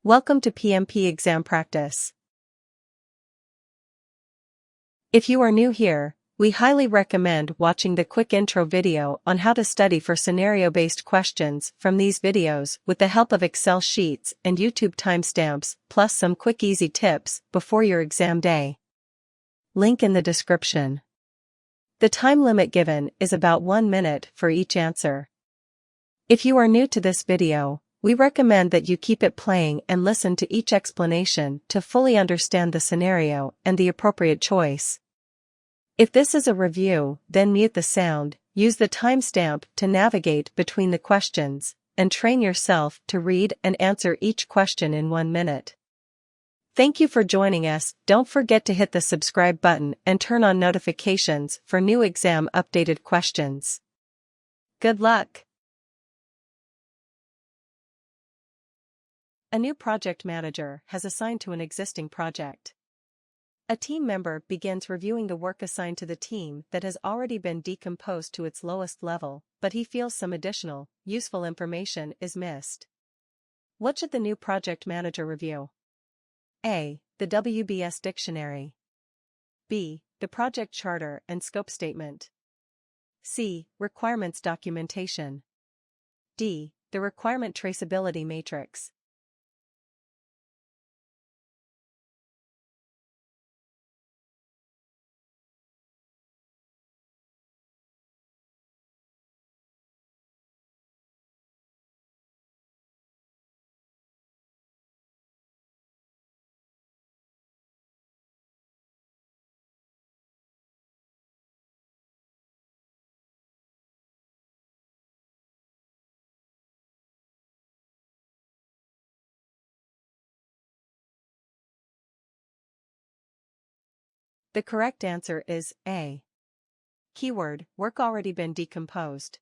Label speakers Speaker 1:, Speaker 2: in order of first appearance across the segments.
Speaker 1: Welcome to PMP Exam Practice. If you are new here, we highly recommend watching the quick intro video on how to study for scenario-based questions from these videos with the help of Excel sheets and YouTube timestamps, plus some quick easy tips before your exam day. Link in the description. The time limit given is about 1 minute for each answer. If you are new to this video, we recommend that you keep it playing and listen to each explanation to fully understand the scenario and the appropriate choice. If this is a review, then mute the sound, use the timestamp to navigate between the questions, and train yourself to read and answer each question in 1 minute. Thank you for joining us. Don't forget to hit the subscribe button and turn on notifications for new exam updated questions. Good luck! A new project manager has assigned to an existing project. A team member begins reviewing the work assigned to the team that has already been decomposed to its lowest level, but he feels some additional, useful information is missed. What should the new project manager review? A. The WBS dictionary. B. The project charter and scope statement. C. Requirements documentation. D. The requirement traceability matrix. The correct answer is A. Keyword, work already been decomposed.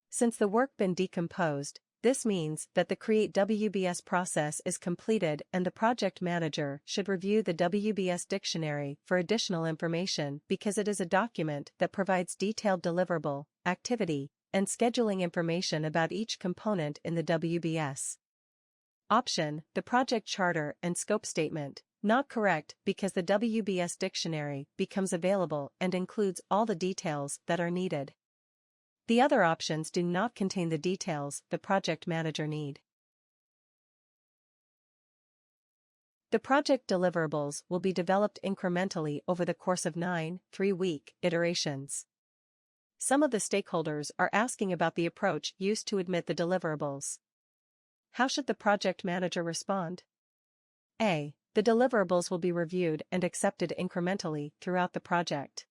Speaker 1: Since the work been decomposed, this means that the Create WBS process is completed and the project manager should review the WBS dictionary for additional information because it is a document that provides detailed deliverable, activity, and scheduling information about each component in the WBS. Option, the project charter and scope statement. Not correct because the WBS dictionary becomes available and includes all the details that are needed. The other options do not contain the details the project manager need. The project deliverables will be developed incrementally over the course of 9 3-week iterations. Some of the stakeholders are asking about the approach used to admit the deliverables. How should the project manager respond? A. The deliverables will be reviewed and accepted incrementally throughout the project.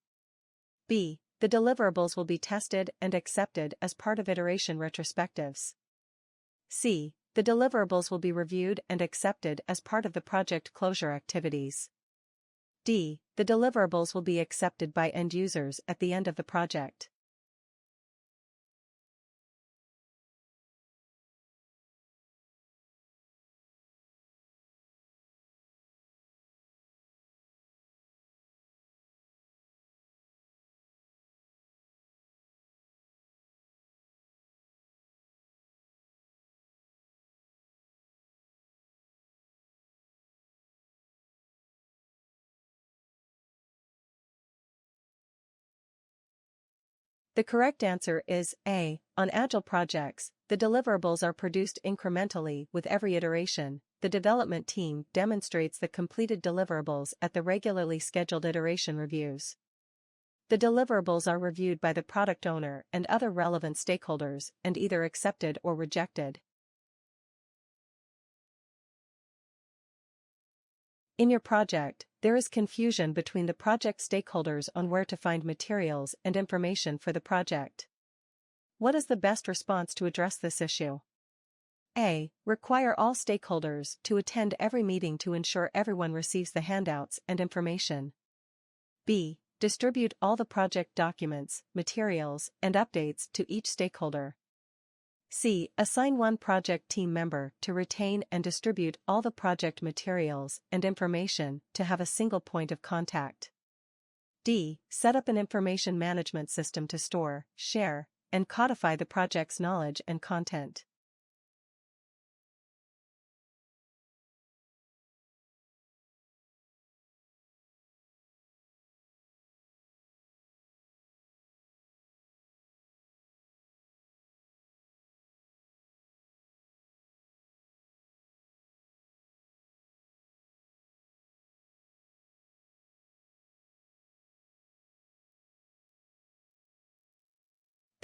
Speaker 1: B. The deliverables will be tested and accepted as part of iteration retrospectives. C. The deliverables will be reviewed and accepted as part of the project closure activities. D. The deliverables will be accepted by end users at the end of the project. The correct answer is A. On Agile projects, the deliverables are produced incrementally with every iteration. The development team demonstrates the completed deliverables at the regularly scheduled iteration reviews. The deliverables are reviewed by the product owner and other relevant stakeholders and either accepted or rejected. In your project, there is confusion between the project stakeholders on where to find materials and information for the project. What is the best response to address this issue? A. Require all stakeholders to attend every meeting to ensure everyone receives the handouts and information. B. Distribute all the project documents, materials, and updates to each stakeholder. C. Assign one project team member to retain and distribute all the project materials and information to have a single point of contact. D. Set up an information management system to store, share, and codify the project's knowledge and content.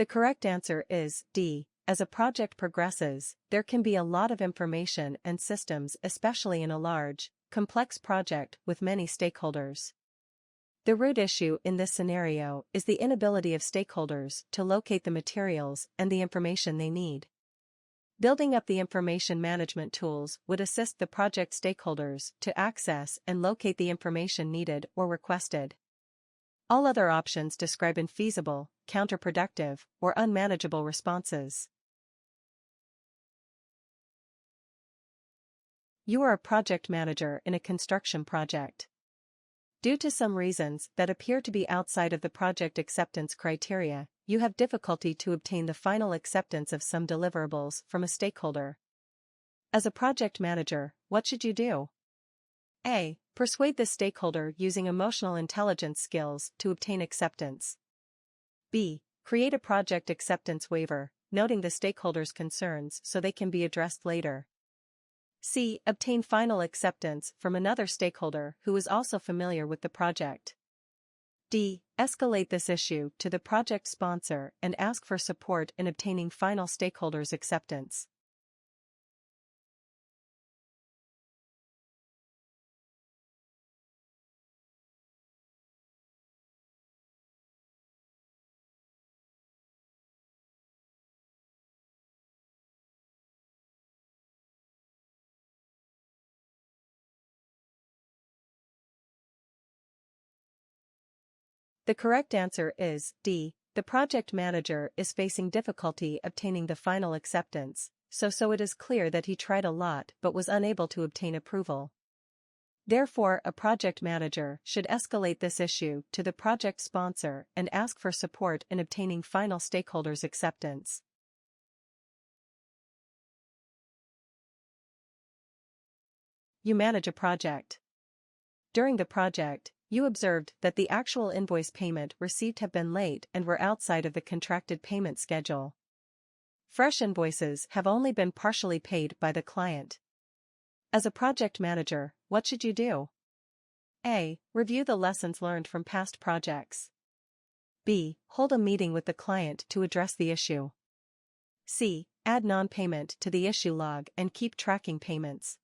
Speaker 1: The correct answer is D. As a project progresses, there can be a lot of information and systems, especially in a large, complex project with many stakeholders. The root issue in this scenario is the inability of stakeholders to locate the materials and the information they need. Building up the information management tools would assist the project stakeholders to access and locate the information needed or requested. All other options describe infeasible, counterproductive, or unmanageable responses. You are a project manager in a construction project. Due to some reasons that appear to be outside of the project acceptance criteria, you have difficulty to obtain the final acceptance of some deliverables from a stakeholder. As a project manager, what should you do? A. Persuade the stakeholder using emotional intelligence skills to obtain acceptance. B. Create a project acceptance waiver, noting the stakeholder's concerns so they can be addressed later. C. Obtain final acceptance from another stakeholder who is also familiar with the project. D. Escalate this issue to the project sponsor and ask for support in obtaining final stakeholders' acceptance. The correct answer is D. The project manager is facing difficulty obtaining the final acceptance, so it is clear that he tried a lot but was unable to obtain approval. Therefore, a project manager should escalate this issue to the project sponsor and ask for support in obtaining final stakeholders' acceptance. You manage a project. During the project, you observed that the actual invoice payment received have been late and were outside of the contracted payment schedule. Fresh invoices have only been partially paid by the client. As a project manager, what should you do? A. Review the lessons learned from past projects. B. Hold a meeting with the client to address the issue. C. Add non-payment to the issue log and keep tracking payments.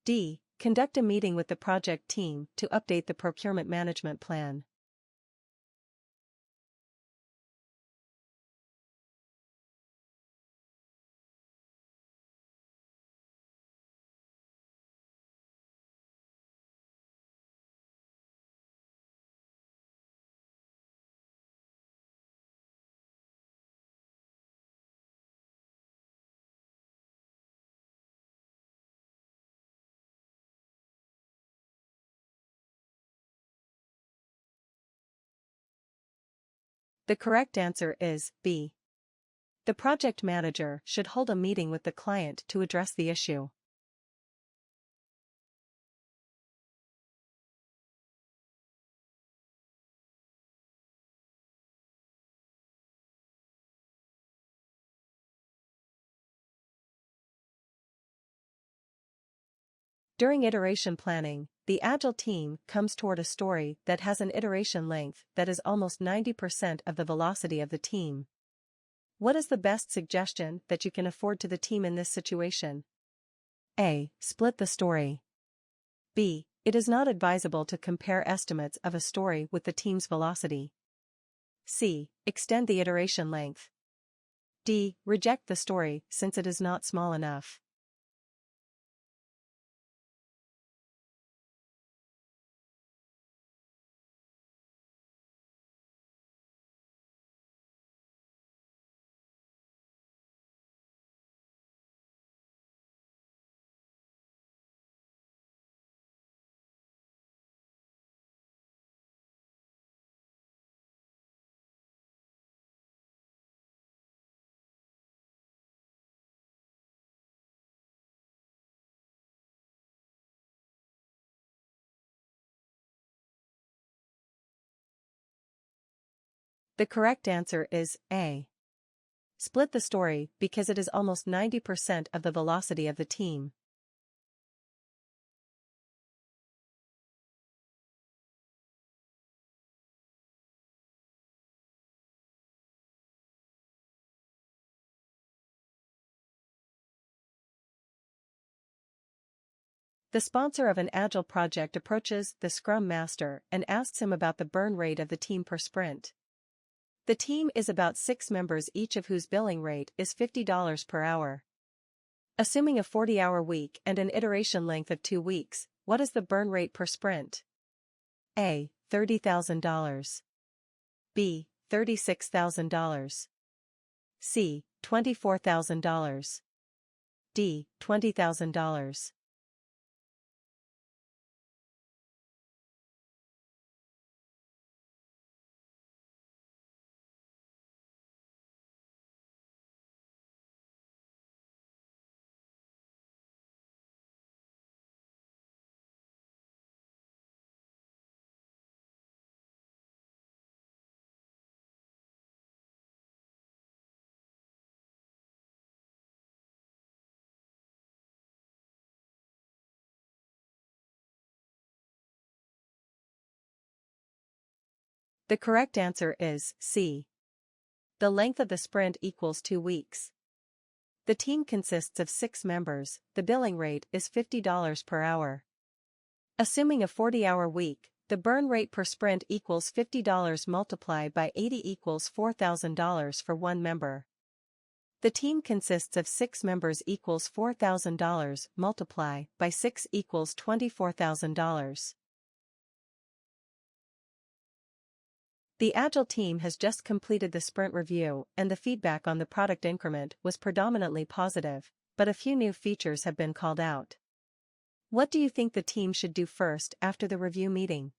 Speaker 1: D. Conduct a meeting with the project team to update the procurement management plan. The correct answer is B. The project manager should hold a meeting with the client to address the issue. During iteration planning, the Agile team comes toward a story that has an iteration length that is almost 90% of the velocity of the team. What is the best suggestion that you can afford to the team in this situation? A. Split the story. B. It is not advisable to compare estimates of a story with the team's velocity. C. Extend the iteration length. D. Reject the story since it is not small enough. The correct answer is A. Split the story because it is almost 90% of the velocity of the team. The sponsor of an Agile project approaches the Scrum Master and asks him about the burn rate of the team per sprint. The team is about 6 members, each of whose billing rate is $50 per hour. Assuming a 40-hour week and an iteration length of 2 weeks, what is the burn rate per sprint? A. $30,000. B. $36,000. C. $24,000. D. $20,000. The correct answer is C. The length of the sprint equals 2 weeks. The team consists of 6 members, the billing rate is $50 per hour. Assuming a 40-hour week, the burn rate per sprint equals $50 multiplied by 80 equals $4,000 for 1 member. The team consists of 6 members equals $4,000 multiply by 6 equals $24,000. The Agile team has just completed the sprint review, and the feedback on the product increment was predominantly positive, but a few new features have been called out. What do you think the team should do first after the review meeting?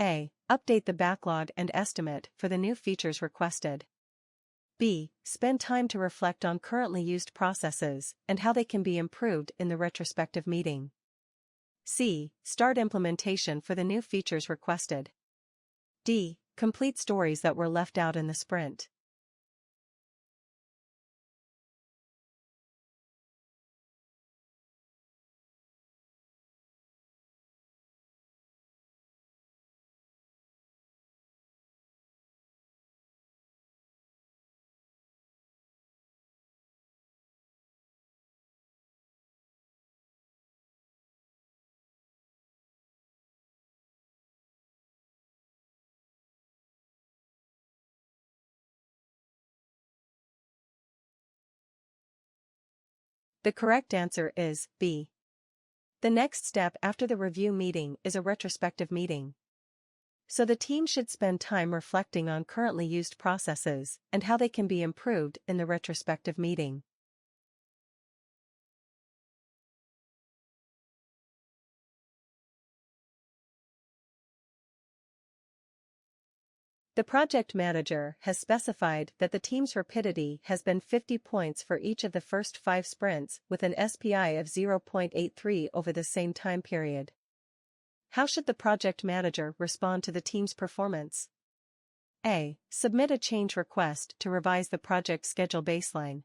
Speaker 1: A. Update the backlog and estimate for the new features requested. B. Spend time to reflect on currently used processes and how they can be improved in the retrospective meeting. C. Start implementation for the new features requested. D. Complete stories that were left out in the sprint. The correct answer is B. The next step after the review meeting is a retrospective meeting. So the team should spend time reflecting on currently used processes and how they can be improved in the retrospective meeting. The project manager has specified that the team's rapidity has been 50 points for each of the first 5 sprints with an SPI of 0.83 over the same time period. How should the project manager respond to the team's performance? A. Submit a change request to revise the project schedule baseline.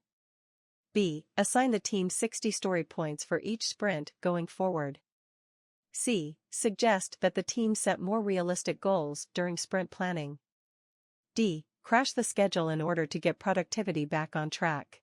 Speaker 1: B. Assign the team 60 story points for each sprint going forward. C. Suggest that the team set more realistic goals during sprint planning. D. Crash the schedule in order to get productivity back on track.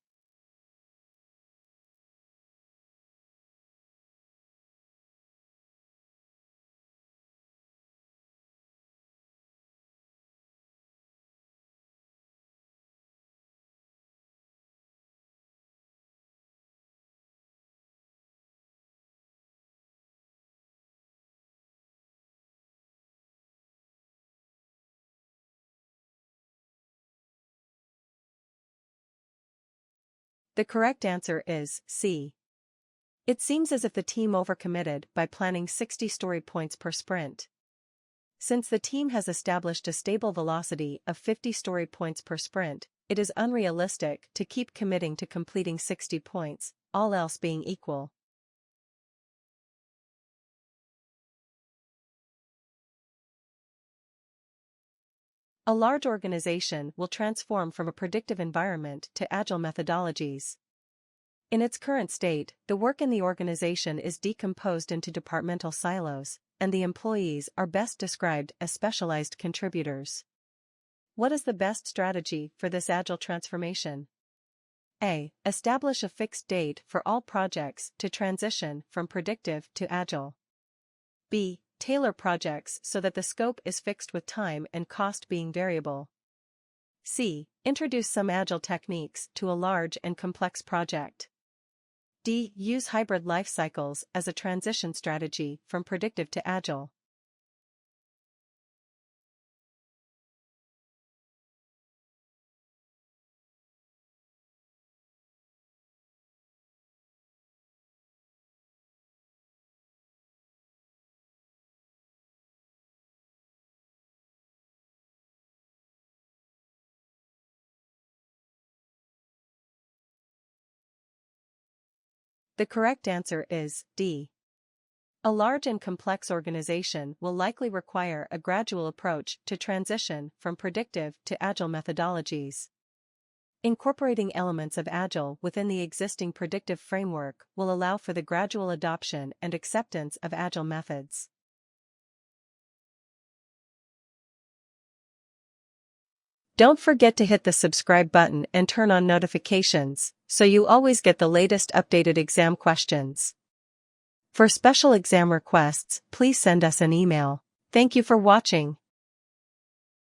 Speaker 1: The correct answer is C. It seems as if the team overcommitted by planning 60 story points per sprint. Since the team has established a stable velocity of 50 story points per sprint, it is unrealistic to keep committing to completing 60 points, all else being equal. A large organization will transform from a predictive environment to agile methodologies. In its current state, the work in the organization is decomposed into departmental silos, and the employees are best described as specialized contributors. What is the best strategy for this agile transformation? A. Establish a fixed date for all projects to transition from predictive to agile. B. Tailor projects so that the scope is fixed with time and cost being variable. C. Introduce some agile techniques to a large and complex project. D. Use hybrid life cycles as a transition strategy from predictive to agile. The correct answer is D. A large and complex organization will likely require a gradual approach to transition from predictive to agile methodologies. Incorporating elements of agile within the existing predictive framework will allow for the gradual adoption and acceptance of agile methods. Don't forget to hit the subscribe button and turn on notifications, so you always get the latest updated exam questions. For special exam requests, please send us an email. Thank you for watching.